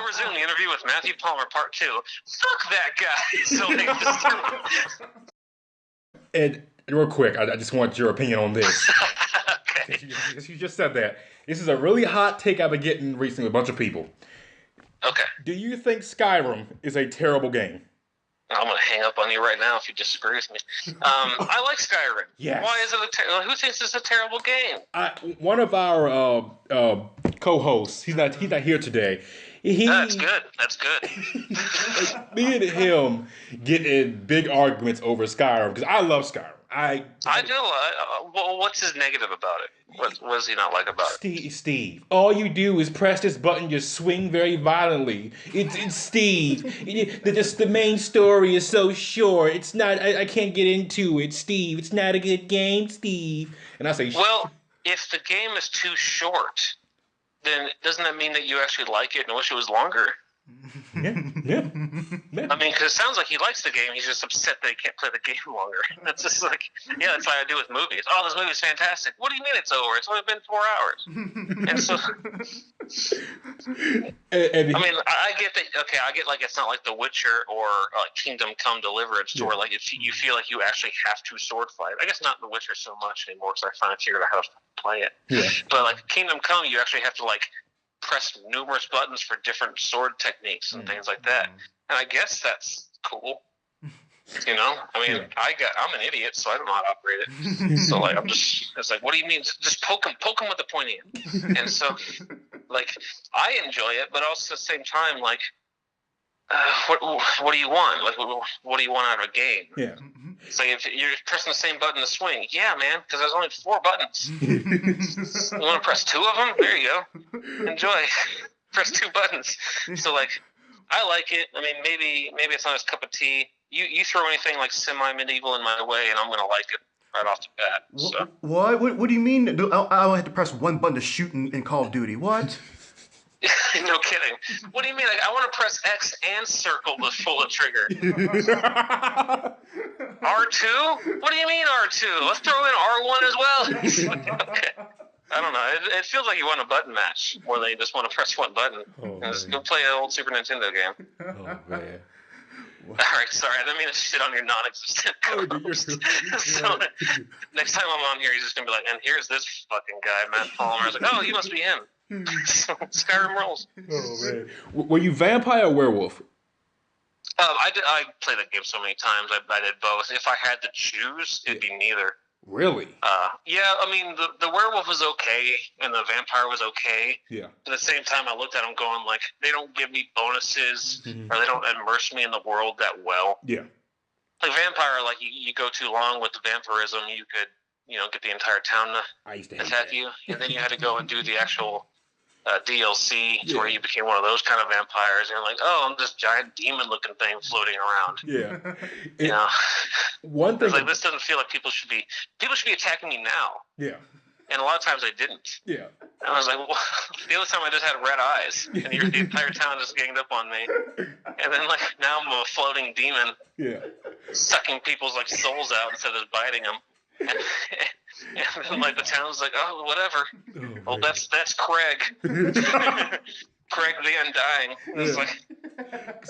we resume the interview with Matthew Palmer, part 2. Fuck that guy. So like, And real quick, I just want your opinion on this. okay. You just said that. This is a really hot take I've been getting recently with a bunch of people. Okay. Do you think Skyrim is a terrible game? I'm going to hang up on you right now if you disagree with me. I like Skyrim. Yes. Why is it who thinks it's a terrible game? One of our co-hosts, he's not here today. That's good. That's good. Me and him get in big arguments over Skyrim because I love Skyrim. I do. Well, what's his negative about it? What does he not like about it? Steve, all you do is press this button, just swing very violently. It's Steve. The main story is so short. It's not. I can't get into it, Steve. It's not a good game, Steve. And I say, well, if the game is too short, then doesn't that mean that you actually like it and wish it was longer? Yeah. I mean, because it sounds like he likes the game. He's just upset that he can't play the game longer. That's just like, yeah, that's what I do with movies. Oh, this movie's fantastic. What do you mean it's over? It's only been 4 hours. And so, I mean, I get that. Okay, I get like it's not like The Witcher or Kingdom Come Deliverance, where like if you feel like you actually have to sword fight. I guess not The Witcher so much anymore because I finally figured out how to play it. Yeah. But like Kingdom Come, you actually have to like press numerous buttons for different sword techniques and things like that. And I guess that's cool. You know? I mean, I'm an idiot, so I don't know how to operate it. So like it's like, what do you mean? Just poke him with the pointy end. And so like I enjoy it, but also at the same time, like what do you want? Like what do you want out of a game? Yeah. It's like if you're pressing the same button to swing, yeah, man, because there's only 4 buttons. You want to press 2 of them? There you go. Enjoy. Press 2 buttons. So like, I like it. I mean, maybe it's not his cup of tea. You throw anything like semi-medieval in my way, and I'm gonna like it right off the bat. So. What? What do you mean? I only had to press 1 button to shoot in Call of Duty. What? No kidding. What do you mean? Like, I want to press X and circle to pull the trigger. R2? What do you mean R2? Let's throw in R1 as well. Okay. I don't know. It feels like you want a button match more than you just want to press 1 button. And just go play an old Super Nintendo game. Oh, man. All right, sorry. I didn't mean to shit on your non-existent co-host. So next time I'm on here, he's just going to be like, and here's this fucking guy, Matt Palmer. I was like, oh, you must be him. So Skyrim rolls. Oh, man. Were you vampire or werewolf? I played that game so many times. I did both. If I had to choose, it'd be neither. Really? Yeah, I mean, the werewolf was okay, and the vampire was okay. Yeah. At the same time, I looked at them going, like, they don't give me bonuses, or they don't immerse me in the world that well. Yeah. Like, vampire, like, you go too long with the vampirism, you could, get the entire town to attack you, and then you had to go and do the actual DLC to where you became one of those kind of vampires, and you're like, oh, I'm this giant demon-looking thing floating around. Yeah. One thing, it's like, this doesn't feel like people should be attacking me now. Yeah. And a lot of times they didn't. Yeah. And I was like, well, the other time I just had red eyes, and the entire town just ganged up on me. And then, like, now I'm a floating demon, sucking people's, like, souls out instead of biting them. And then, like, the town's like, oh, whatever. Well, that's Craig. Craig the Undying. It's like,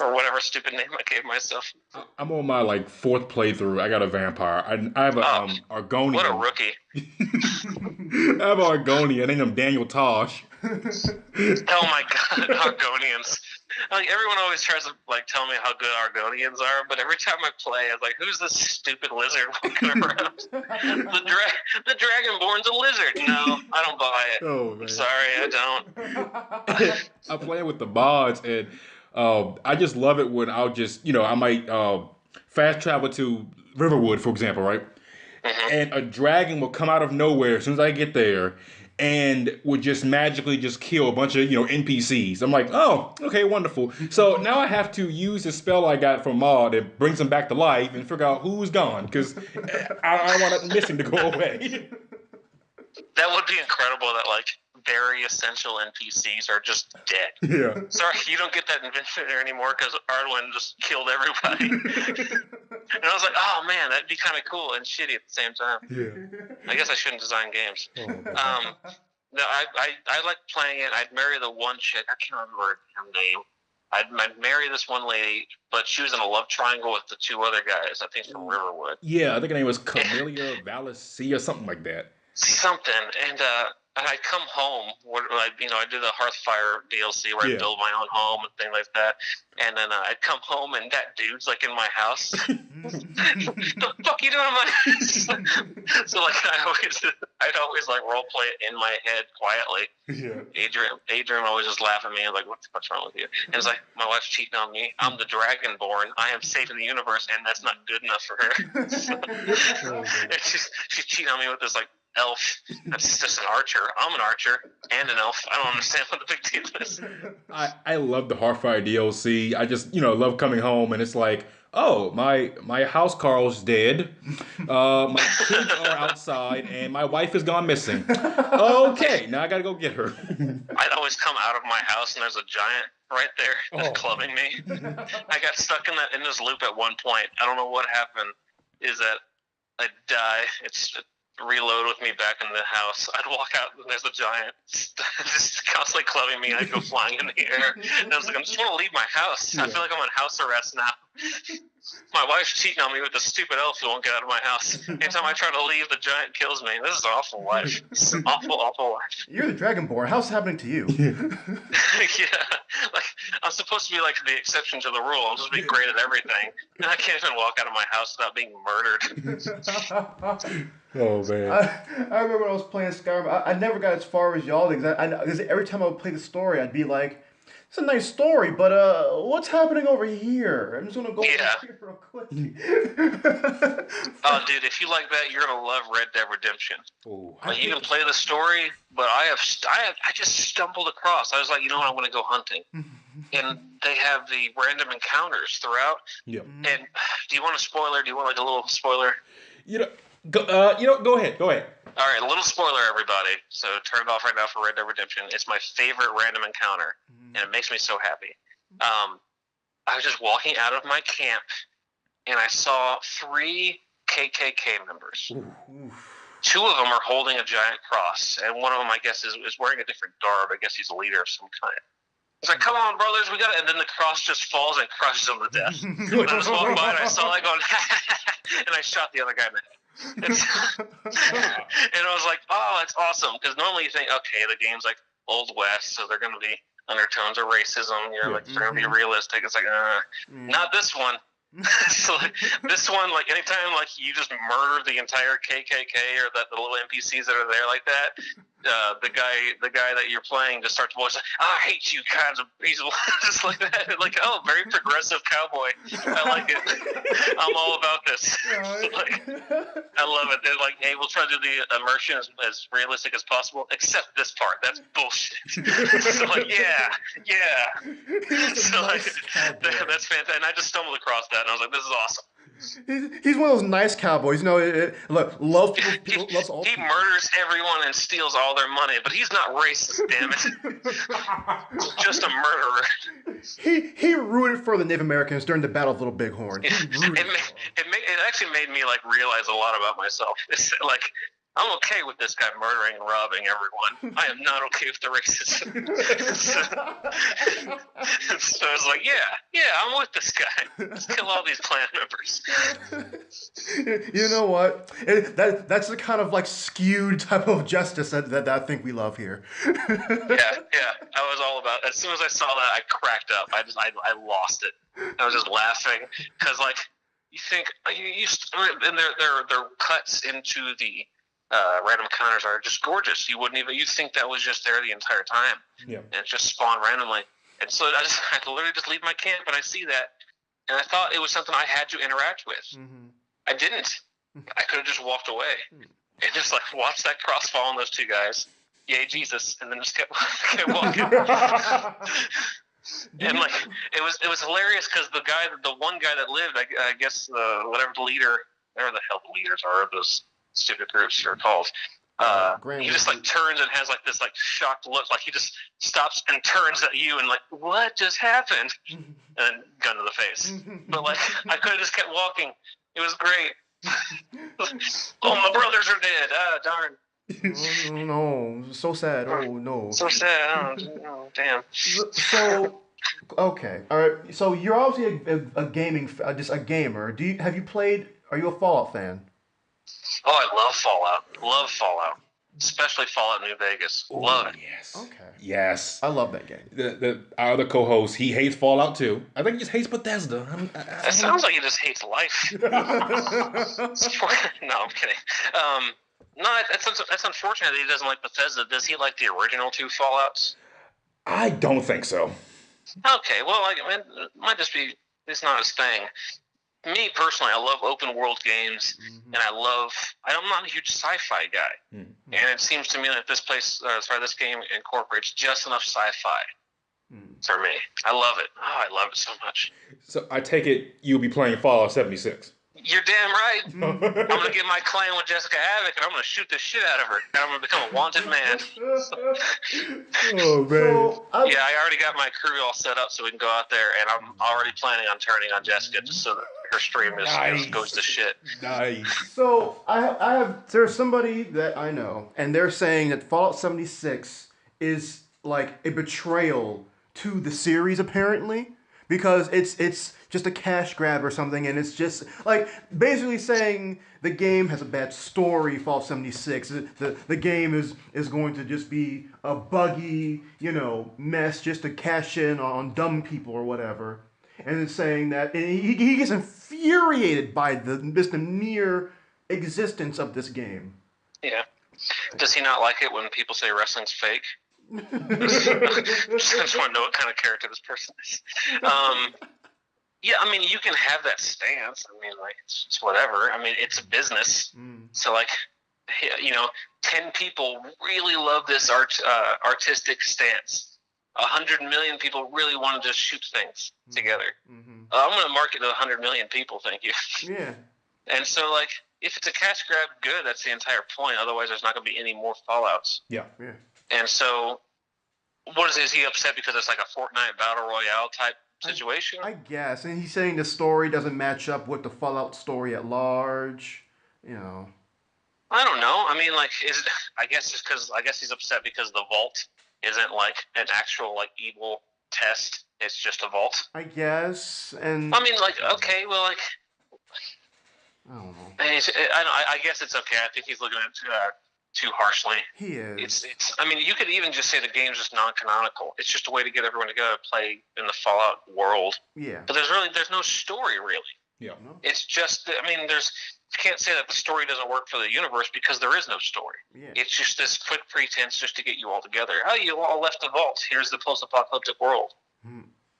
or whatever stupid name I gave myself. I'm on my, like, 4th playthrough. I got a vampire. I have a Argonian. What a rookie. I have an Argonian. Named him Daniel Tosh. Oh my god, Argonians. Like, everyone always tries to, like, tell me how good Argonians are, but every time I play, I'm like, who's this stupid lizard walking around? The Dragonborn's a lizard. No, I don't buy it. Oh, man. I'm sorry, I don't. I play with the mods, and I just love it when I'll just, I might fast travel to Riverwood, for example, right? And a dragon will come out of nowhere as soon as I get there, and would just magically just kill a bunch of, NPCs. I'm like, oh, okay, wonderful. So now I have to use the spell I got from Mod that brings them back to life and figure out who's gone, because I don't want it missing to go away. That would be incredible that, like, very essential NPCs are just dead. Yeah. Sorry, you don't get that invention there anymore because Arwen just killed everybody. And I was like, oh man, that'd be kind of cool and shitty at the same time. Yeah. I guess I shouldn't design games. No, I like playing it. I'd marry the one chick. I can't remember her name. I'd marry this one lady, but she was in a love triangle with the 2 other guys, I think from Riverwood. Yeah, I think her name was Camellia Valici or something like that. Something. And I'd come home, I do the Hearthfire DLC where I build my own home and things like that. And then I'd come home and that dude's like in my house. The fuck you doing in my house? So like I'd always like role play it in my head quietly. Yeah. Adrian always just laugh at me like, what the fuck's wrong with you? And it's like, my wife's cheating on me. I'm the Dragonborn. I am safe in the universe, and that's not good enough for her. And she's cheating on me with this like elf that's just an archer. I'm an archer and an elf. I don't understand what the big deal is. I love the Hearthfire DLC. I just love coming home and it's like, oh, my house Carl's dead. My kids are outside and my wife has gone missing. Okay, now I gotta go get her. I'd always come out of my house and there's a giant right there clubbing me. I got stuck in this loop at one point. I don't know what happened. Is that I'd die. It's reload with me back in the house. I'd walk out and there's a giant just constantly clubbing me. I'd go flying in the air. And I was like, I just want to leave my house. I feel like I'm on house arrest now. My wife's cheating on me with the stupid elf who won't get out of my house. Anytime I try to leave, the giant kills me. This is an awful life. It's an awful, awful life. You're the Dragonborn. How's it happening to you? Yeah. Like, I'm supposed to be like the exception to the rule. I'm supposed to be great at everything. And I can't even walk out of my house without being murdered. Oh, man. I remember when I was playing Skyrim, I never got as far as y'all did. Because every time I would play the story, I'd be like, it's a nice story, but what's happening over here? I'm just going to go over here real quick. Oh, dude, if you like that, you're going to love Red Dead Redemption. Like, you can play the story, but I just stumbled across. I was like, you know what, I want to go hunting. And they have the random encounters throughout. Yep. And do you want a spoiler? Do you want like a little spoiler? Go ahead. All right, a little spoiler, everybody. So turn it off right now for Red Dead Redemption. It's my favorite random encounter, and it makes me so happy. I was just walking out of my camp, and I saw 3 KKK members. Ooh. 2 of them are holding a giant cross, and one of them, I guess, is wearing a different garb. I guess he's a leader of some kind. It's like, come on, brothers, we got it. And then the cross just falls and crushes them to death. And I was walking by, and I saw that going, and I shot the other guy in the head. And I was like, oh, that's awesome. Because normally you think, okay, the game's like Old West, so they're going to be undertones of racism. Like, they're going to be realistic. It's like, not this one. So like, this one, like anytime like you just murder the entire KKK or the little NPCs that are there like that, the guy that you're playing just starts voicing, I hate you kinds of people, just like that. Like, oh, very progressive cowboy. I like it. I'm all about this. Like, I love it. They're like, hey, we'll try to do the immersion as realistic as possible, except this part. That's bullshit. So like, yeah. So like, that's fantastic. And I just stumbled across that, and I was like, this is awesome. He's one of those nice cowboys, look, loves all people. He murders everyone and steals all their money, but he's not racist, damn it. Just a murderer. He rooted for the Native Americans during the Battle of Little Bighorn. It actually made me like realize a lot about myself. It's like, I'm okay with this guy murdering and robbing everyone. I am not okay with the racism. So I was like, yeah, I'm with this guy. Let's kill all these clan members. You know what? That's the kind of like skewed type of justice that I think we love here. Yeah. I was all about it. As soon as I saw that, I cracked up. I lost it. I was just laughing because like you think and their cuts into the random encounters are just gorgeous. You'd think that was just there the entire time. Yeah. And it just spawned randomly. And so I literally just leave my camp and I see that, and I thought it was something I had to interact with. Mm-hmm. I didn't. I could have just walked away and just like watched that cross fall on those 2 guys. Yay, Jesus! And then just kept walking. And like it was hilarious because the one guy that lived, I guess whatever the leader, whatever the hell the leaders are of those stupid groups are called. He just like turns and has like this like shocked look, like he just stops and turns at you and like, what just happened? And gun to the face. But like I could have just kept walking. It was great. Oh, my brothers are dead. Ah, darn. Oh, no, so sad. Oh no, so sad. Oh, damn. So Okay, all right. So you're obviously just a gamer. Have you played? Are you a Fallout fan? Oh, I love Fallout. Love Fallout. Especially Fallout New Vegas. Oh, Love it. yes. Okay. Yes. I love that game. Our other co-host, he hates Fallout too. I think he just hates Bethesda. It sounds like he just hates life. No, I'm kidding. No, that's unfortunate that he doesn't like Bethesda. Does he like the original 2 Fallouts? I don't think so. Okay, well, it might just be it's not his thing. Me personally, I love open world games, and I'm not a huge sci-fi guy, and it seems to me that this game incorporates just enough sci-fi for me. I love it. Oh, I love it so much. So I take it you'll be playing Fallout 76. You're damn right. I'm gonna get my clan with Jessica Havoc, and I'm gonna shoot the shit out of her, and I'm gonna become a wanted man. Oh man! So, yeah, I already got my crew all set up so we can go out there, and I'm already planning on turning on Jessica just so that her stream goes to shit. Nice. So there's somebody that I know, and they're saying that Fallout 76 is like a betrayal to the series, apparently, because it's just a cash grab or something, and it's just like basically saying the game has a bad story. Fallout 76, the game is going to just be a buggy, mess just to cash in on dumb people or whatever. And it's saying that he gets infuriated by the mere existence of this game. Yeah. Does he not like it when people say wrestling's fake? I just want to know what kind of character this person is. Yeah, I mean, you can have that stance. I mean, like, it's whatever. I mean, it's a business. So, like, 10 people really love this artistic stance. 100 million people really want to just shoot things together. I'm going to market to 100 million people, thank you. Yeah. And so, like, if it's a cash grab, good. That's the entire point. Otherwise, there's not going to be any more Fallouts. Yeah. And so, is he upset because it's like a Fortnite Battle Royale type situation? I guess. And he's saying the story doesn't match up with the Fallout story at large. I don't know. I mean, like, I guess he's upset because the vault isn't like an actual like evil test. It's just a vault. I guess. And I mean, like, okay, well, like, I don't know. I guess it's okay. I think he's looking at it too harshly. He is. It's. I mean, you could even just say the game's just non-canonical. It's just a way to get everyone together to play in the Fallout world. Yeah. But there's no story really. Yeah. No. It's just. I mean, you can't say that the story doesn't work for the universe because there is no story. Yeah. It's just this quick pretense just to get you all together. Oh, you all left the vault. Here's the post-apocalyptic world.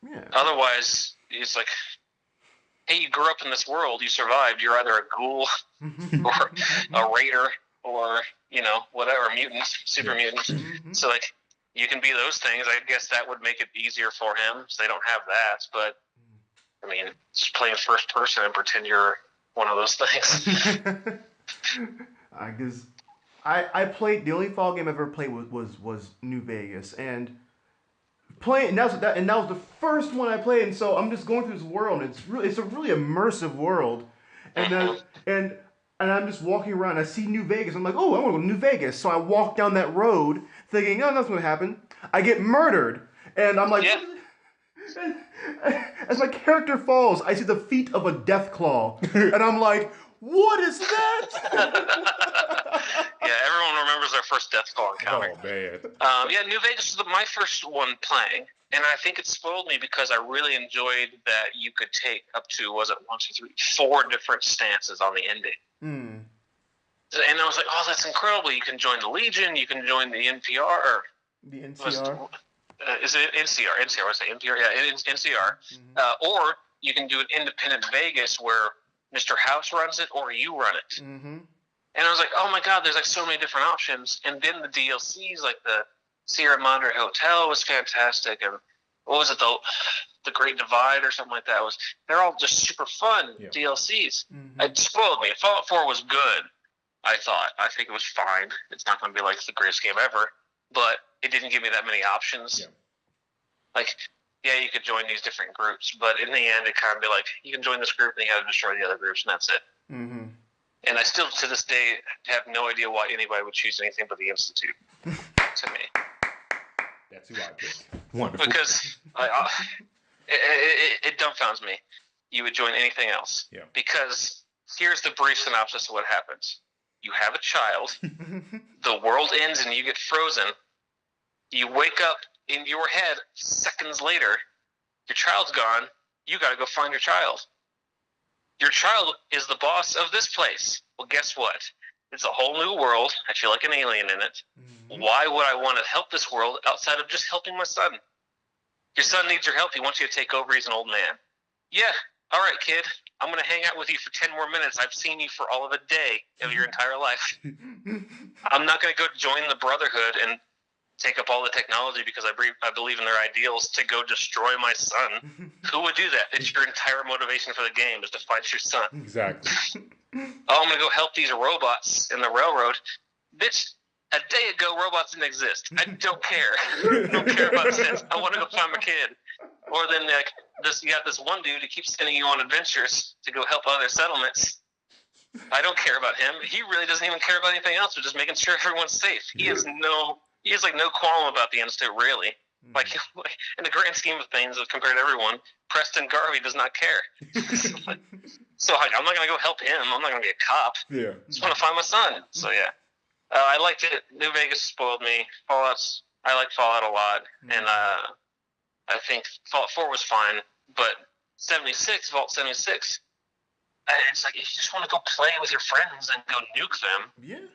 Yeah. Otherwise, it's like, hey, you grew up in this world. You survived. You're either a ghoul or a raider or, whatever, mutants, super mutants. So, like, you can be those things. I guess that would make it easier for him. So they don't have that. But, I mean, just playing first person and pretend you're one of those things. I guess I played the only Fall game I ever played was New Vegas, and that was the first one I played, and so I'm just going through this world, and it's a really immersive world, and I'm just walking around. I see New Vegas. I'm like, oh, I want to go to New Vegas. So I walk down that road, thinking, oh, nothing's gonna happen. I get murdered, and I'm like. Yeah. As my character falls, I see the feet of a death claw, and I'm like, "What is that?" Yeah, everyone remembers their first death claw encounter. Oh man. Yeah, New Vegas was my first one playing, and I think it spoiled me because I really enjoyed that you could take up to 4 different stances on the ending. And I was like, "Oh, that's incredible! You can join the Legion, you can join the NPR, or the NCR." Is it NCR? NCR, I say NPR. Yeah, it's NCR. Or you can do an independent Vegas where Mr. House runs it or you run it. And I was like, oh my God, there's like so many different options. And then the DLCs, like the Sierra Madre Hotel was fantastic. And what was it, the Great Divide or something like that? They're all just super fun DLCs. It spoiled me. Fallout 4 was good, I thought. I think it was fine. It's not going to be like the greatest game ever. But it didn't give me that many options. Yeah. Like, yeah, you could join these different groups, but in the end, it kind of be like, you can join this group and you have to destroy the other groups, and that's it. And I still, to this day, have no idea why anybody would choose anything but the Institute. To me. That's who I picked. Wonderful. Because It dumbfounds me. You would join anything else. Yeah. Because here's the brief synopsis of what happens. You have a child. The world ends and you get frozen. You wake up in your head seconds later. Your child's gone. You got to go find your child. Your child is the boss of this place. Well, guess what? It's a whole new world. I feel like an alien in it. Mm-hmm. Why would I want to help this world outside of just helping my son? Your son needs your help. He wants you to take over. He's an old man. Yeah. All right, kid. I'm going to hang out with you for 10 more minutes. I've seen you for all of a day of your entire life. I'm not going to go join the Brotherhood and take up all the technology because I believe in their ideals to go destroy my son. Who would do that? It's your entire motivation for the game is to find your son. Exactly. Oh, I'm going to go help these robots in the railroad. Bitch, a day ago, robots didn't exist. I don't care. I don't care about this. I want to go find my kid. Or then you got this one dude who keeps sending you on adventures to go help other settlements. I don't care about him. He really doesn't even care about anything else. But just making sure everyone's safe. He has no qualm about the instant, really. Like, in the grand scheme of things, compared to everyone, Preston Garvey does not care. So I'm not going to go help him. I'm not going to be a cop. Yeah. I just want to find my son. So, yeah. I liked it. New Vegas spoiled me. I like Fallout a lot. And I think Fallout 4 was fine. But Vault 76, it's like, if you just want to go play with your friends and go nuke them. Yeah.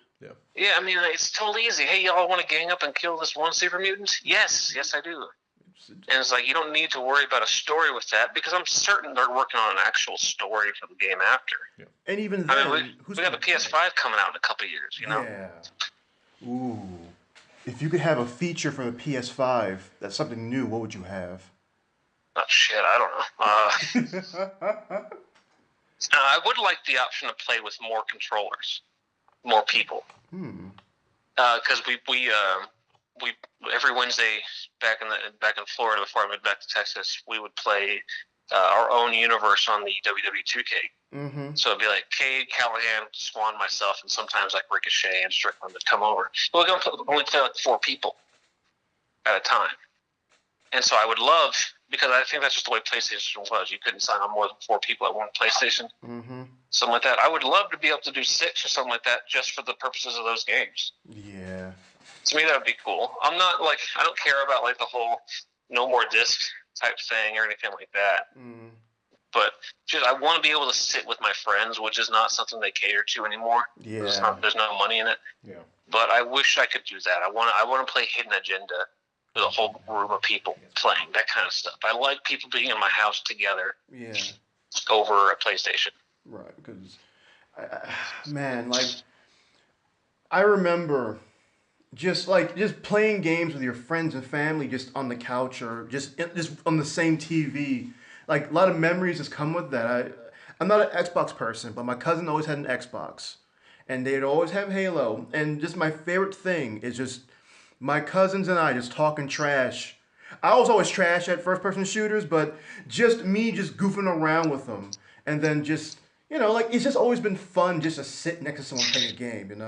Yeah, I mean, it's totally easy. Hey, y'all want to gang up and kill this one super mutant? Yes, I do. And it's like, you don't need to worry about a story with that because I'm certain they're working on an actual story for the game after. Yeah. And even then, we have a PS5 coming out in a couple of years, you know? Yeah. Ooh. If you could have a feature for the PS5 that's something new, what would you have? Oh, shit, I don't know. I would like the option to play with more controllers. More people, because we every Wednesday back in Florida before I moved back to Texas, we would play our own universe on the WWE 2K. Mm-hmm. So it'd be like Cade, Callahan, Swan, myself, and sometimes like Ricochet and Strickland would come over. We're going to only play like 4 people at a time, and so I would love, because I think that's just the way PlayStation was. You couldn't sign on more than 4 people at one PlayStation. Mm-hmm. Something like that. I would love to be able to do 6 or something like that just for the purposes of those games. Yeah. To me, that would be cool. I don't care about like the whole no more disc type thing or anything like that. Mm. But just, I want to be able to sit with my friends, which is not something they cater to anymore. Yeah. There's no money in it. Yeah. But I wish I could do that. I want to play Hidden Agenda with a whole room of people playing, that kind of stuff. I like people being in my house together. Yeah. Over a PlayStation. Right, because, I remember just playing games with your friends and family just on the couch or just on the same TV. Like, a lot of memories just come with that. I'm not an Xbox person, but my cousin always had an Xbox. And they'd always have Halo. And just my favorite thing is just my cousins and I just talking trash. I was always trash at first-person shooters, but just me just goofing around with them. And then just... it's just always been fun just to sit next to someone playing a game, you know?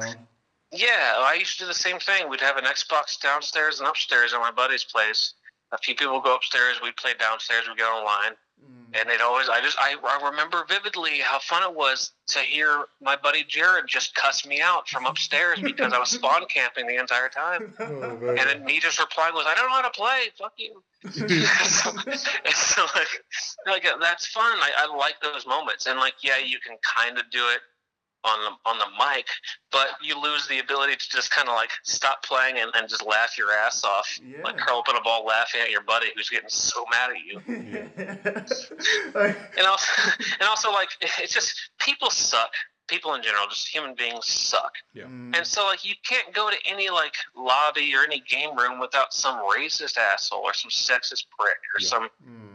Yeah, I used to do the same thing. We'd have an Xbox downstairs and upstairs at my buddy's place. A few people would go upstairs, we'd play downstairs, we'd get online. And they'd always, I remember vividly how fun it was to hear my buddy Jared just cuss me out from upstairs because I was spawn camping the entire time. And then me just replying was, I don't know how to play, fuck you. so like that's fun. I like those moments. And yeah, you can kind of do it on the mic, but you lose the ability to just kind of stop playing and just laugh your ass off, curl up in a ball laughing at your buddy who's getting so mad at you. and also it's just, people suck. People in general, just human beings suck. Yeah. And so you can't go to any lobby or any game room without some racist asshole or some sexist prick or some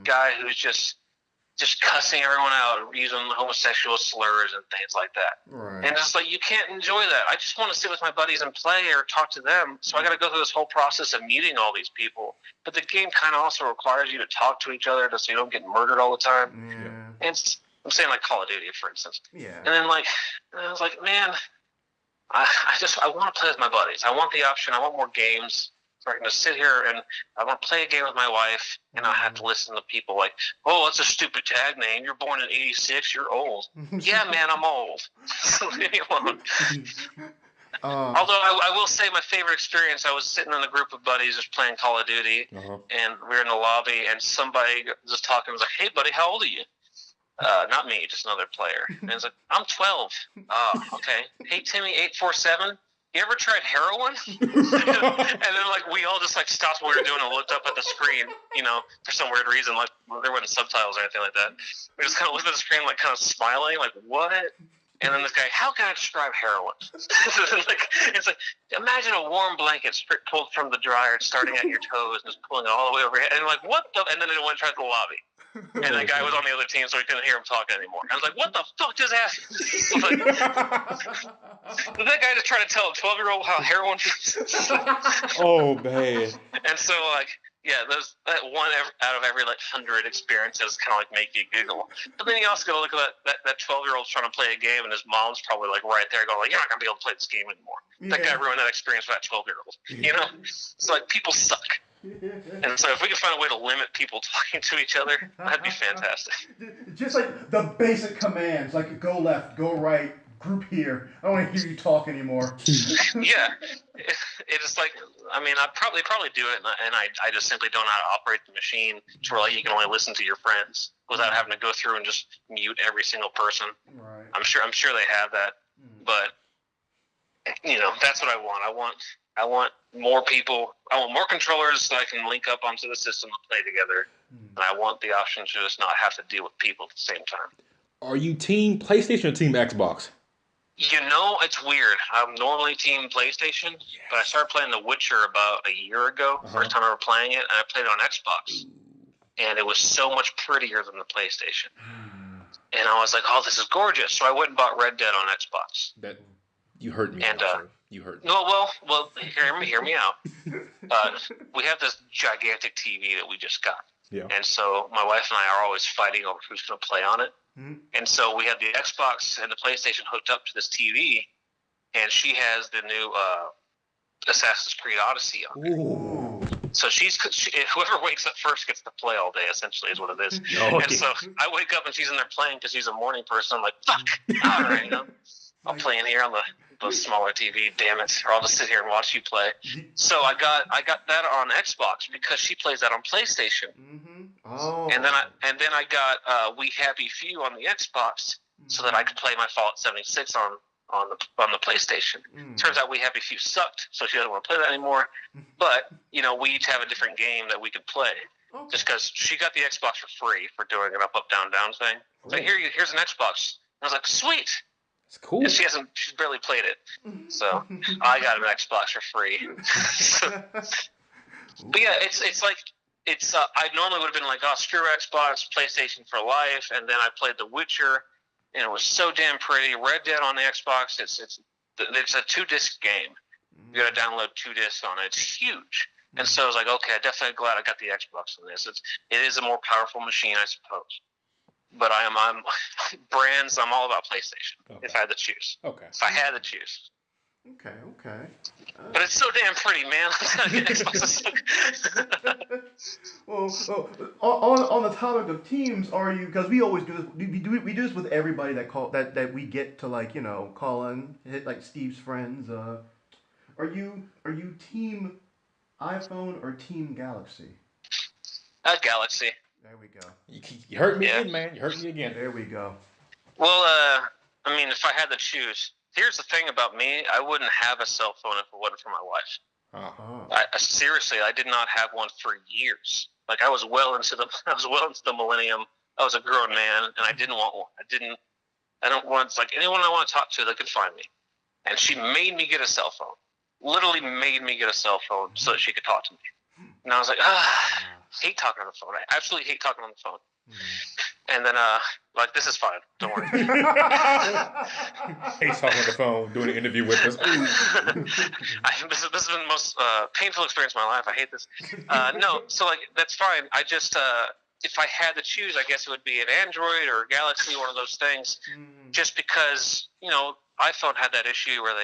guy who's just cussing everyone out, using homosexual slurs and things like that. Right. And it's you can't enjoy that. I just want to sit with my buddies and play or talk to them. So I got to go through this whole process of meeting all these people. But the game kind of also requires you to talk to each other so you don't get murdered all the time. Yeah. And I'm saying Call of Duty, for instance. Yeah. And then I was man, I want to play with my buddies. I want the option. I want more games. So I can just sit here and I want to play a game with my wife, and I have to listen to people like, "Oh, that's a stupid tag name. You're born in '86. You're old." Yeah, man, I'm old. Leave me alone. Although I will say my favorite experience, I was sitting in a group of buddies just playing Call of Duty, and we were in the lobby, and somebody was talking, was like, "Hey, buddy, how old are you?" Not me, just another player. And it's like, "I'm 12. Oh, okay. Hey, Timmy, 847. You ever tried heroin?" And then like we all just like stopped what we were doing and looked up at the screen, for some weird reason, like there weren't subtitles or anything like that. We just kind of looked at the screen, like kind of smiling, like what? And then this guy, "How can I describe heroin?" It's like imagine a warm blanket pulled from the dryer, starting at your toes, and just pulling it all the way over here. And like what? And then it went right to the lobby. And that guy was on the other team, so we couldn't hear him talking anymore. I was like, "What the fuck just happened?" Did that guy just try to tell a 12-year-old how heroin feels? Oh man. And so that one out of every 100 experiences kind of make you giggle. But then you also got to look at that 12-year-old's trying to play a game, and his mom's probably right there going "You're not gonna be able to play this game anymore." Yeah. That guy ruined that experience for that 12-year-old. So people suck. And so if we could find a way to limit people talking to each other, that'd be fantastic. Just like the basic commands, like go left, go right, group here. I don't want to hear you talk anymore. Yeah. It's like, I probably do it, and I just simply don't know how to operate the machine to where you can only listen to your friends without having to go through and just mute every single person. Right. I'm sure they have that, but that's what I want. I want more people. I want more controllers so I can link up onto the system and play together. And I want the option to just not have to deal with people at the same time. Are you team PlayStation or team Xbox? It's weird. I'm normally team PlayStation, but I started playing The Witcher about a year ago. First time I ever playing it, and I played it on Xbox. And it was so much prettier than the PlayStation. And I was like, "Oh, this is gorgeous." So I went and bought Red Dead on Xbox. You hurt me. And you hurt me. Well, hear me out. We have this gigantic TV that we just got. Yeah. And so my wife and I are always fighting over who's going to play on it. And so we have the Xbox and the PlayStation hooked up to this TV, and she has the new Assassin's Creed Odyssey on it. Ooh. So whoever wakes up first gets to play all day, essentially, is what it is. And so I wake up and she's in there playing because she's a morning person. I'm like, "Fuck! All right, I'll play in here on the smaller TV, damn it, or I'll just sit here and watch you play." So I got that on Xbox because she plays that on PlayStation. Oh. And then I got We Happy Few on the Xbox so that I could play my Fallout 76 on the PlayStation. Turns out We Happy Few sucked, so she doesn't want to play that anymore. But we each have a different game that we could play. Okay. Just because she got the Xbox for free for doing an up down down thing. So here's an Xbox. And I was like, sweet. It's cool. And she's barely played it, so I got an Xbox for free. But yeah, it's like I normally would have been like, "Oh, screw Xbox, PlayStation for life," and then I played The Witcher, and it was so damn pretty. Red Dead on the Xbox, it's a 2-disc game. You got to download 2 discs on it. It's huge, and so I was like, okay, I'm definitely glad I got the Xbox on this. It is a more powerful machine, I suppose. But I'm brands. I'm all about PlayStation. Okay. If I had to choose. Okay. If I had to choose. Okay. But it's so damn pretty, man. Xbox is so Well, on the topic of teams, are you? Because we always do this. We do this with everybody that we get to call in, hit Steve's friends. Are you team iPhone or team Galaxy? Galaxy. There we go. You hurt me again, man. You hurt me again. There we go. Well, if I had to choose, here's the thing about me. I wouldn't have a cell phone if it wasn't for my wife. Seriously, I did not have one for years. I was well into the millennium. I was a grown man, and I didn't want one. I don't want anyone I want to talk to, they could find me. And she made me get a cell phone. Literally made me get a cell phone so that she could talk to me. And I was like, hate talking on the phone. I absolutely hate talking on the phone. And then, this is fine. Don't worry. Hate talking on the phone, doing an interview with us. This has been the most painful experience of my life. I hate this. No, so that's fine. I just, if I had to choose, I guess it would be an Android or a Galaxy, one of those things. Just because, iPhone had that issue where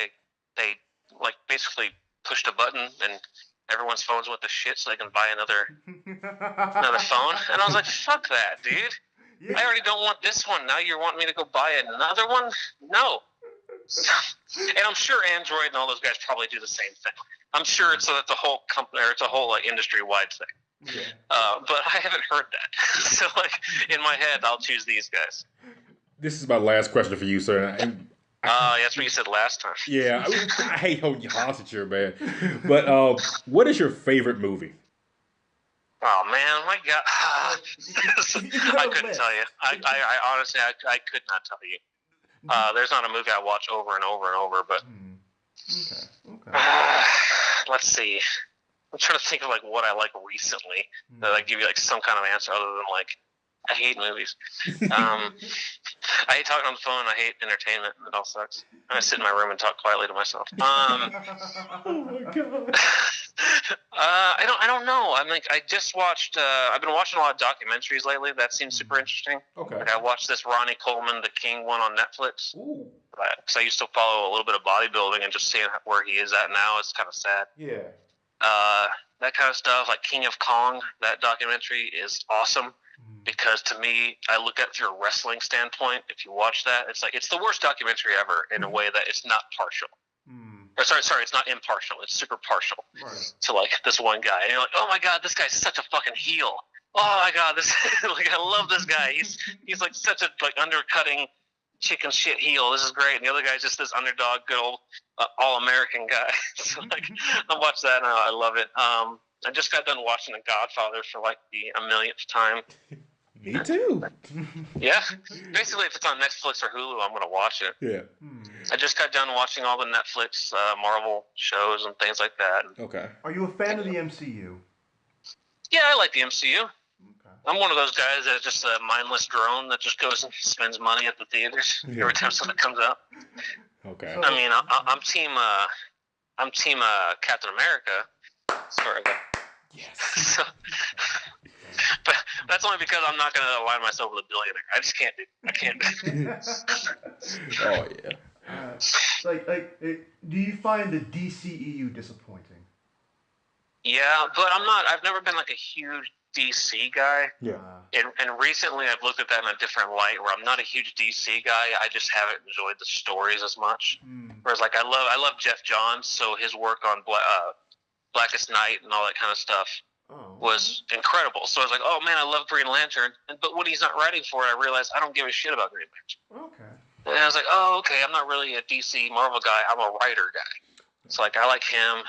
they basically pushed a button and everyone's phones went to shit so they can buy another phone. And I was like, fuck that, dude. Yeah. I already don't want this one. Now you're wanting me to go buy another one? No. And I'm sure Android and all those guys probably do the same thing. I'm sure it's a whole company, or it's a whole industry-wide thing. Yeah. But I haven't heard that. So in my head, I'll choose these guys. This is my last question for you, sir. That's what you said last time. Yeah, I hate holding you hostage here, man. But what is your favorite movie? Oh man, my God! I couldn't tell you. I honestly, I could not tell you. There's not a movie I watch over and over and over, but okay. Let's see. I'm trying to think of what I like recently that give you some kind of answer other than I hate movies. I hate talking on the phone. I hate entertainment. It all sucks. I sit in my room and talk quietly to myself. Oh my God. I don't know. I just watched. I've been watching a lot of documentaries lately. That seems super interesting. Okay. I watched this Ronnie Coleman, The King one on Netflix. Ooh. Because I used to follow a little bit of bodybuilding, and just seeing where he is at now is kind of sad. Yeah. That kind of stuff, like King of Kong. That documentary is awesome. Because to me, I look at it through a wrestling standpoint. If you watch that, it's the worst documentary ever in a way that it's not partial. Or sorry, it's not impartial. It's super partial to this one guy. And you're like, oh my God, this guy's such a fucking heel. Oh my God, this I love this guy. He's such a undercutting chicken shit heel. This is great. And the other guy's just this underdog, good old all-American guy. So I watched that and I love it. I just got done watching The Godfather for the 1,000,000th time. Me too. Yeah. Basically, if it's on Netflix or Hulu, I'm going to watch it. Yeah. I just got done watching all the Netflix Marvel shows and things like that. Okay. Are you a fan of the MCU? Yeah, I like the MCU. Okay. I'm one of those guys that's just a mindless drone that just goes and spends money at the theaters every time something comes out. Okay. I mean, I'm team Captain America. Sorry. Yes. But that's only because I'm not going to align myself with a billionaire. I just can't do it. I can't do it. Oh, yeah. Do you find the DCEU disappointing? Yeah, but I've never been a huge DC guy. Yeah. And recently I've looked at that in a different light where I'm not a huge DC guy. I just haven't enjoyed the stories as much. Whereas I love Jeff Johns, so his work on Blackest Night and all that kind of stuff was incredible. So I was like, oh man, I love Green Lantern. But when he's not writing for it, I realized I don't give a shit about Green Lantern. Okay. And I was like, oh, okay, I'm not really a DC Marvel guy. I'm a writer guy. It's I like him,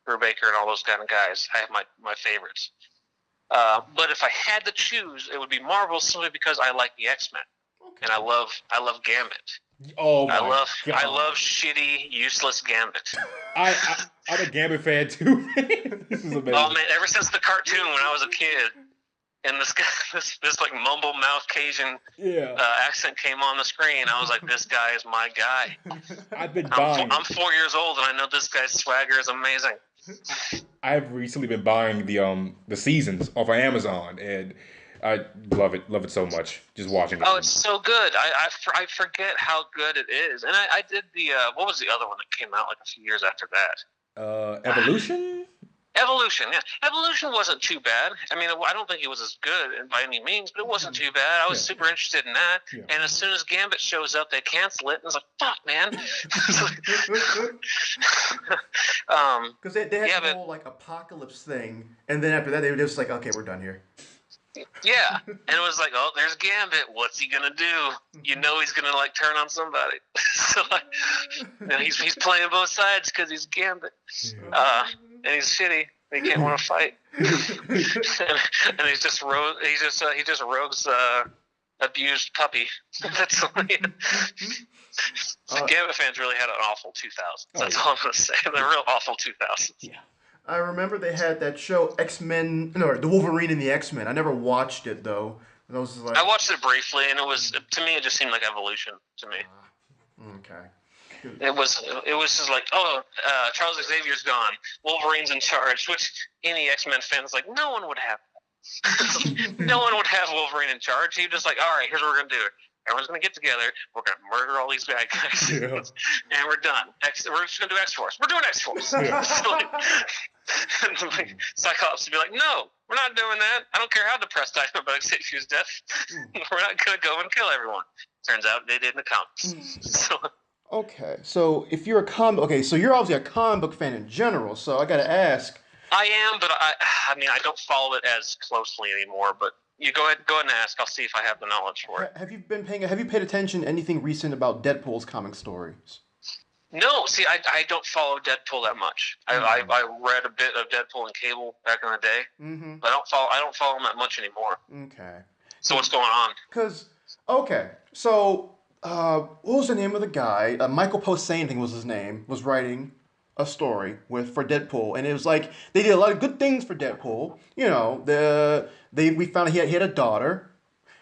Brubaker and all those kind of guys. I have my favorites. But if I had to choose, it would be Marvel simply because I like the X-Men. Okay. And I love Gambit. Oh my God. I love shitty, useless Gambit. I'm a Gambit fan too. This is amazing. Oh man, ever since the cartoon when I was a kid, and this guy, this mumble mouth Cajun accent came on the screen, I was like, this guy is my guy. I'm 4 years old and I know this guy's swagger is amazing. I've recently been buying the seasons off of Amazon, and I love it so much. Just watching it. Oh, it's so good. I forget how good it is. And I did the what was the other one that came out a few years after that? Evolution. Evolution, yeah. Evolution wasn't too bad. I mean, I don't think it was as good by any means, but it wasn't too bad. I was super interested in that. Yeah. And as soon as Gambit shows up, they cancel it. And I was like, fuck, man. Because they had the whole apocalypse thing. And then after that, they were just like, okay, we're done here. Yeah. And it was like, oh, there's Gambit. What's he going to do? You know he's going to turn on somebody. So he's playing both sides because he's Gambit. Yeah. And he's shitty. He can't want to fight. and he just rogues abused puppy. That's all he Gambit fans really had an awful 2000s. That's all I'm going to say. The real awful 2000s. Yeah. I remember they had that show The Wolverine and the X-Men. I never watched it though. I watched it briefly, and to me it just seemed like Evolution to me. Okay. It was just Charles Xavier's gone, Wolverine's in charge, which any X-Men fan is like, no one would have that. No one would have Wolverine in charge. He'd just all right, here's what we're gonna do. Everyone's going to get together. We're going to murder all these bad guys. And we're done. We're just going to do X-Force. We're doing X-Force. So, like, Cyclops would be like, no, we're not doing that. I don't care how depressed I am about Xavier's death. We're not going to go and kill everyone. Turns out they did in the comics. So, okay, so if you're so you're obviously a comic book fan in general, so I got to ask. I am, but I mean, I don't follow it as closely anymore, but you go ahead and ask. I'll see if I have the knowledge for it. Have you paid attention to anything recent about Deadpool's comic stories? No, see, I don't follow Deadpool that much. I read a bit of Deadpool and Cable back in the day, but I don't follow him that much anymore. Okay. So what's going on? So what was the name of the guy? Michael Posehn, I think was his name, was writing a story for Deadpool, and it was like they did a lot of good things for Deadpool. You know, we found he had a daughter.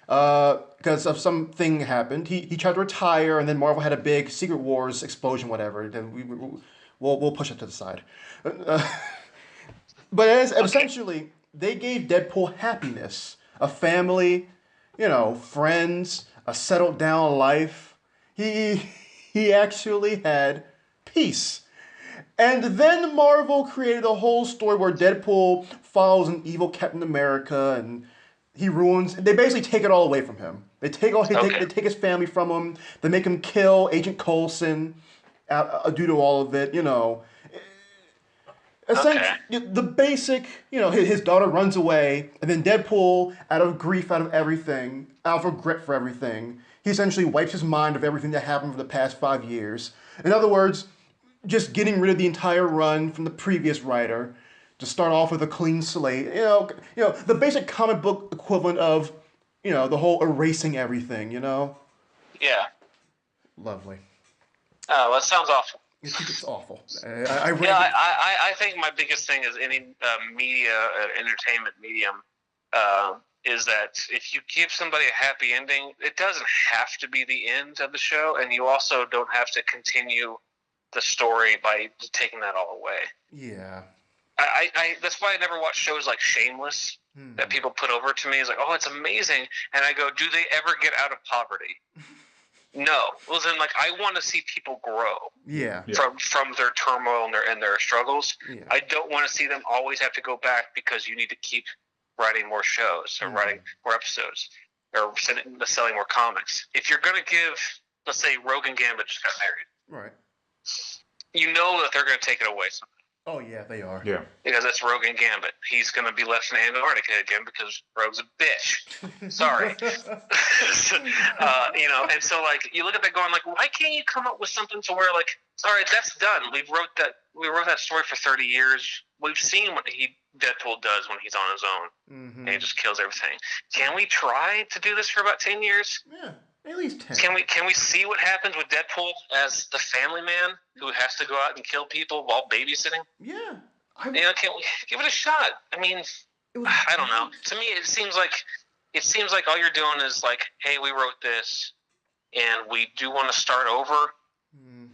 Because of something happened, he tried to retire, and then Marvel had a big Secret Wars explosion, whatever. Then we'll push it to the side. But essentially, they gave Deadpool happiness, a family, you know, friends, a settled down life. He actually had peace. And then Marvel created a whole story where Deadpool follows an evil Captain America, and he ruins. They basically take it all away from him. They take his family from him. They make him kill Agent Coulson due to all of it. You know, essentially the basic. You know, his daughter runs away, and then Deadpool, out of grief, out of everything, out of regret for everything, he essentially wipes his mind of everything that happened for the past 5 years. In other words, just getting rid of the entire run from the previous writer. To start off with a clean slate, you know, the basic comic book equivalent of, you know, the whole erasing everything, you know. Yeah. Lovely. Oh, that sounds awful. It's awful. I think my biggest thing is any media, entertainment medium, is that if you give somebody a happy ending, it doesn't have to be the end of the show, and you also don't have to continue the story by taking that all away. Yeah. That's why I never watch shows like Shameless that people put over to me. It's like, oh, it's amazing. And I go, do they ever get out of poverty? No. Well, then, like, I want to see people grow. Yeah. From their turmoil and their struggles. Yeah. I don't want to see them always have to go back because you need to keep writing more shows or writing more episodes or selling more comics. If you're going to give, let's say, Rogue and Gambit just got married. Right. You know that they're going to take it away somehow. Oh, yeah, they are. Yeah. Because that's Rogue and Gambit. He's going to be left in Antarctica again because Rogue's a bitch. Sorry. You know, and so, like, you look at that going, like, why can't you come up with something to where, like, all right, that's done. We wrote that story for 30 years. We've seen what Deadpool does when he's on his own. And he just kills everything. Can we try to do this for about 10 years? Yeah. At least 10. Can we see what happens with Deadpool as the family man who has to go out and kill people while babysitting? Yeah. Can we give it a shot? I mean, I don't know. To me, it seems like all you're doing is like, hey, we wrote this, and we do want to start over,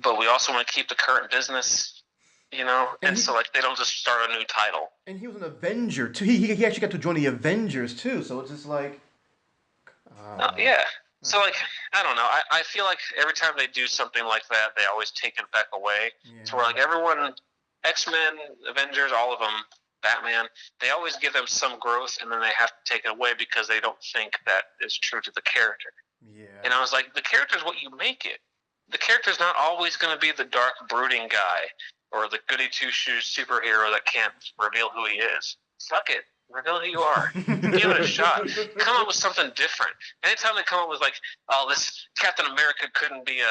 but we also want to keep the current business, you know. And so like they don't just start a new title. And he was an Avenger too. He actually got to join the Avengers too. So it's just like, yeah. So, like, I don't know. I feel like every time they do something like that, they always take it back away. Yeah. To where, like, everyone, X-Men, Avengers, all of them, Batman, they always give them some growth, and then they have to take it away because they don't think that is true to the character. Yeah. And I was like, the character is what you make it. The character's not always going to be the dark, brooding guy or the goody-two-shoes superhero that can't reveal who he is. Fuck it. Reveal who you are. Give it a shot. Come up with something different. Anytime they come up with like, oh, this Captain America couldn't be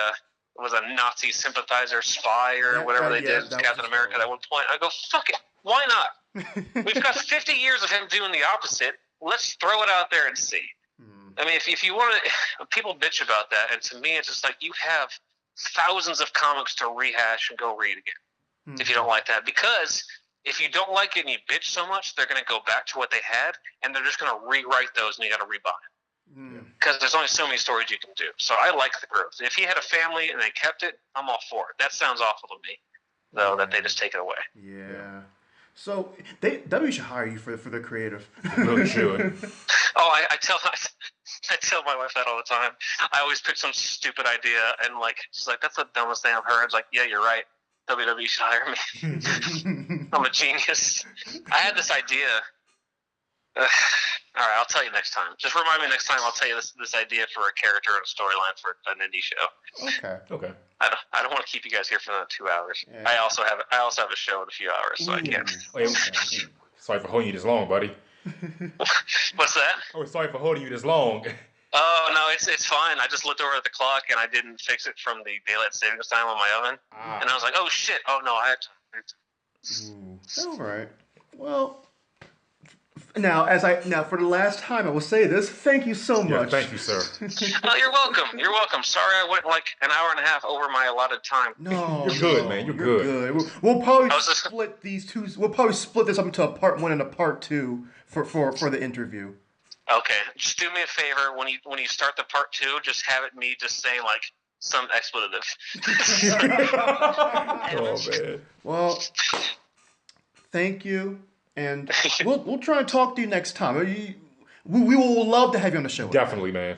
was a Nazi sympathizer spy or whatever they did with Captain America at one point, I go, fuck it. Why not? We've got 50 years of him doing the opposite. Let's throw it out there and see. I mean, if you want to, people bitch about that, and to me, it's just like you have thousands of comics to rehash and go read again if you don't like that, because if you don't like it and you bitch so much, they're going to go back to what they had, and they're just going to rewrite those, and you got to rebuy it. Because there's only so many stories you can do. So I like the growth. If he had a family and they kept it, I'm all for it. That sounds awful to me, though, that they just take it away. Yeah. So W should hire you for the creative. Really should. Oh, I tell I tell my wife that all the time. I always pick some stupid idea, and like she's like, "That's the dumbest thing I've heard." I was like, "Yeah, you're right. WWE should hire me. I'm a genius." I had this idea. All right, I'll tell you next time. Just remind me next time. I'll tell you this idea for a character and a storyline for an indie show. Okay. I don't want to keep you guys here for another 2 hours. Yeah. I also have a show in a few hours, so I can't. Sorry for holding you this long, buddy. What's that? Oh, sorry for holding you this long. Oh no, it's fine. I just looked over at the clock and I didn't fix it from the daylight savings time on my oven, and I was like, "Oh shit! Oh no, I had to." All right. Well, now for the last time, I will say this. Thank you so much. Thank you, sir. Oh, you're welcome. You're welcome. Sorry, I went like an hour and a half over my allotted time. No, you're good, man. You're good. We'll probably split these two. We'll probably split this up into a part 1 and a part 2 for the interview. Okay, just do me a favor when you start the part 2, just have it me just saying like some expletive. Oh man. Well, thank you, and we'll try and talk to you next time. We will love to have you on the show. Definitely, man.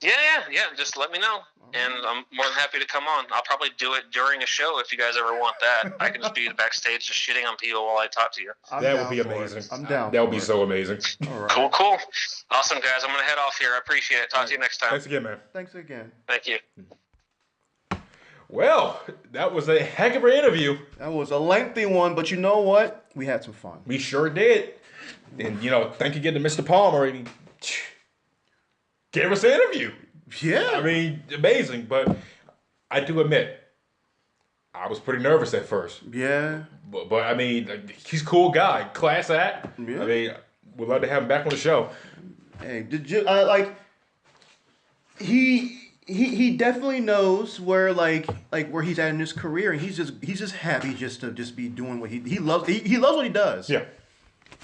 Yeah. Just let me know, and I'm more than happy to come on. I'll probably do it during a show if you guys ever want that. I can just be backstage just shitting on people while I talk to you. That would be amazing. I'm down. That would be so amazing. All right. Cool. Awesome, guys. I'm gonna head off here. I appreciate it. Talk to you next time. Thanks again, man. Thanks again. Thank you. Well, that was a heck of an interview. That was a lengthy one, but you know what? We had some fun. We sure did. And, thank you again to Mr. Palmer. He gave us an interview. Yeah. I mean, amazing. But I do admit, I was pretty nervous at first. Yeah. But I mean, he's a cool guy. Class act. Yeah. I mean, we'd love to have him back on the show. Hey, did you, he definitely knows where where he's at in his career, and he's just happy to be doing what he loves. He loves what he does. Yeah.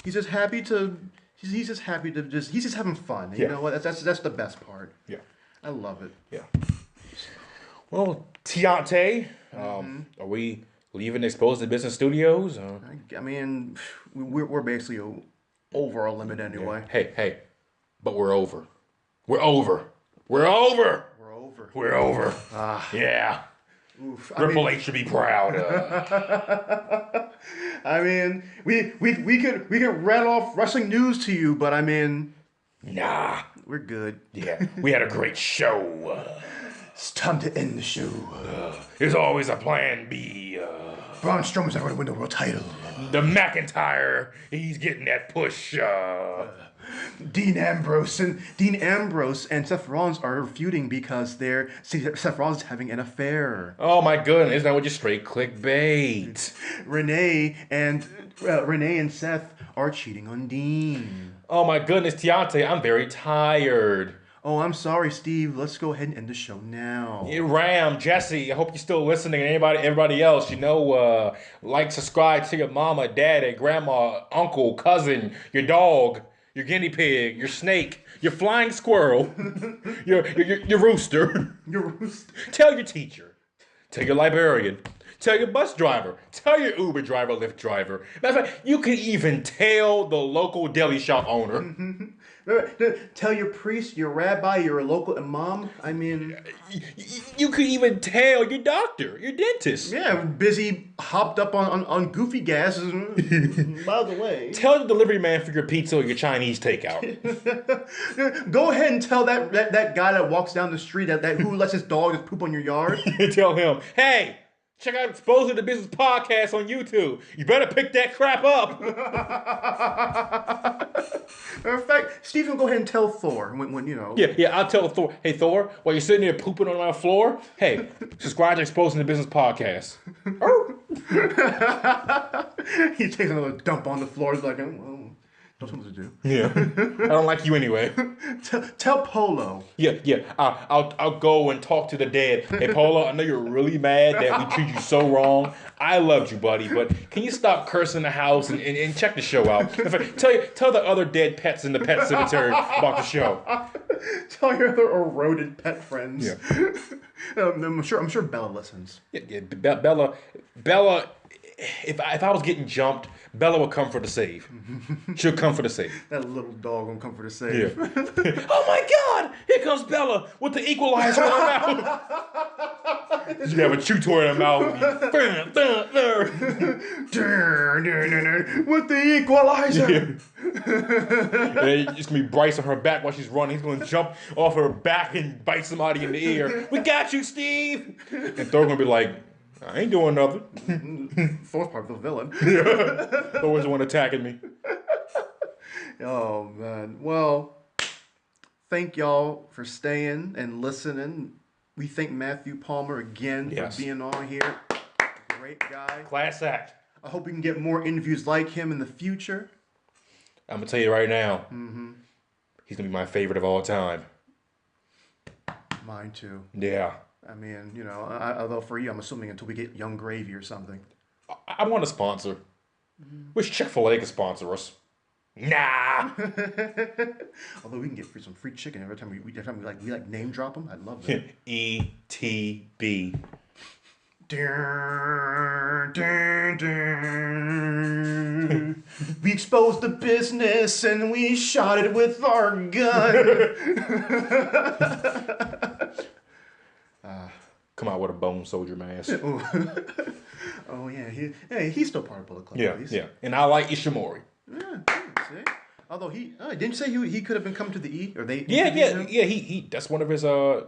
He's just happy to he's just having fun. You know what? That's the best part. Yeah. I love it. Yeah. Well, Tiante, are we leaving Exposed to Business Studios? I mean, we're basically over our limit anyway. Hey, but we're over. We're over. We're over. We're over. Yeah. Oof. Triple H should be proud. I mean, we could rattle off wrestling news to you, but I mean, nah, we're good. Yeah, we had a great show. It's time to end the show. There's always a plan B. Braun Strowman's not going to win the world title. The McIntyre, he's getting that push. Dean Ambrose and Seth Rollins are feuding because Seth Rollins is having an affair. Oh my goodness, isn't that what just straight clickbait? Renee and Seth are cheating on Dean. Oh my goodness, Tiante, I'm very tired. Oh, I'm sorry, Steve. Let's go ahead and end the show now. Yeah, Ram, Jesse, I hope you're still listening. And everybody else, like, subscribe to your mama, daddy, grandma, uncle, cousin, your dog, your guinea pig, your snake, your flying squirrel, your rooster. Your rooster. Tell your teacher. Tell your librarian. Tell your bus driver. Tell your Uber driver, Lyft driver. Matter of fact, you can even tell the local deli shop owner. Tell your priest, your rabbi, your local imam. I mean, you could even tell your doctor, your dentist. Yeah, busy hopped up on goofy gas. By the way, tell the delivery man for your pizza or your Chinese takeout. Go ahead and tell that guy that walks down the street that who lets his dog just poop on your yard. Tell him, hey, check out Exposed to the Business podcast on YouTube. You better pick that crap up. In fact, Stephen, go ahead and tell Thor when Yeah, I'll tell Thor. Hey, Thor, while you're sitting there pooping on my floor, hey, subscribe to Exposed to the Business podcast. He takes another dump on the floor. He's like, well, don't know what to do. Yeah, I don't like you anyway. Tell Polo. Yeah. I'll go and talk to the dead. Hey, Polo, I know you're really mad that we treat you so wrong. I loved you, buddy, but can you stop cursing the house and check the show out? In fact, tell the other dead pets in the pet cemetery about the show. Tell your other eroded pet friends. Yeah. I'm sure Bella listens. Yeah, Bella if I was getting jumped, Bella would come for the save. She'll come for the save. That little dog gonna come for the save. Yeah. Oh my God! Here comes Bella with the equalizer in her mouth. She have a chew toy in her mouth. With the equalizer. Yeah. And it's gonna be Bryce on her back while she's running. He's gonna jump off her back and bite somebody in the ear. We got you, Steve. And Thor's gonna be like, I ain't doing nothing. Fourth part of the villain. Yeah. Thor's the one attacking me. Oh man. Well, thank y'all for staying and listening. We thank Matthew Palmer again for being on here. Great guy. Class act. I hope we can get more interviews like him in the future. I'm gonna tell you right now, he's gonna be my favorite of all time. Mine too. Yeah. I mean, you know, although for you, I'm assuming until we get Young Gravy or something. I want a sponsor. Wish Chick-fil-A could sponsor us. Nah. Although we can get some free chicken every time we like name drop them. I'd love that. EtB. We exposed the business and we shot it with our gun. Come out with a bone soldier mask. Oh yeah, he's still part of Bullet Club. Yeah. And I like Ishimori. Yeah, see? Although didn't you say he could have been coming to the E or they? Yeah. He that's one of his I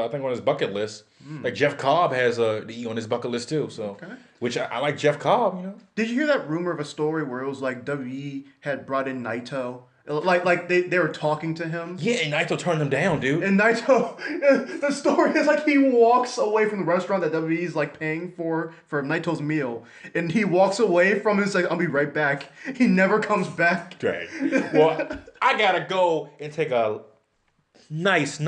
think on his bucket list. Like Jeff Cobb has the E on his bucket list too. So, which I like Jeff Cobb. You know. Did you hear that rumor of a story where it was like WWE had brought in Naito? Like they were talking to him. Yeah, and Naito turned him down, dude. And Naito, the story is like he walks away from the restaurant that WWE's like paying for Naito's meal, and he walks away from it. It's like, I'll be right back. He never comes back. Right. Well, I gotta go and take a nice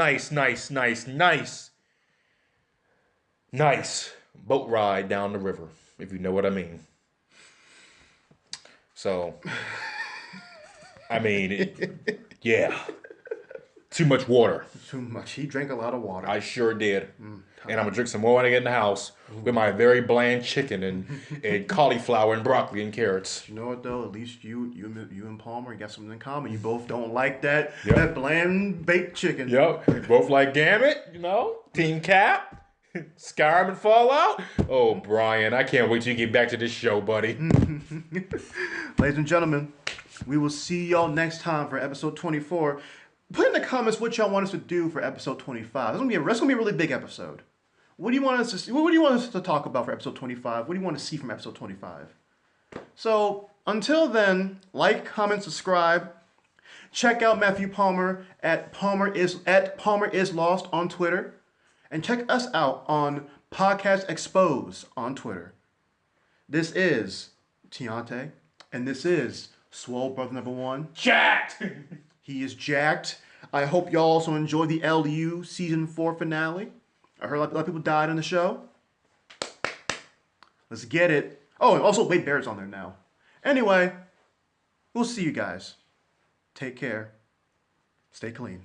boat ride down the river, if you know what I mean. So, I mean, yeah. Too much water. Too much. He drank a lot of water. I sure did. And I'm going to drink some more when I get in the house with my very bland chicken and cauliflower and broccoli and carrots. You know what, though? At least you and Palmer, you got something in common. You both don't like that bland baked chicken. Yep. We both like Gambit, you know, Team Cap. Skyrim and Fallout? Oh, Brian, I can't wait till you get back to this show, buddy. Ladies and gentlemen, we will see y'all next time for episode 24. Put in the comments what y'all want us to do for episode 25. That's gonna be a really big episode. What do you want us to talk about for episode 25? What do you want to see from episode 25? So until then, like, comment, subscribe. Check out Matthew Palmer at Palmer is Lost on Twitter. And check us out on Podcast Expose on Twitter. This is Tiante, and this is Swole Brother Number 1. Jacked! He is jacked. I hope y'all also enjoyed the LU Season 4 finale. I heard a lot of people died on the show. Let's get it. Oh, and also Wade Barrett's on there now. Anyway, we'll see you guys. Take care. Stay clean.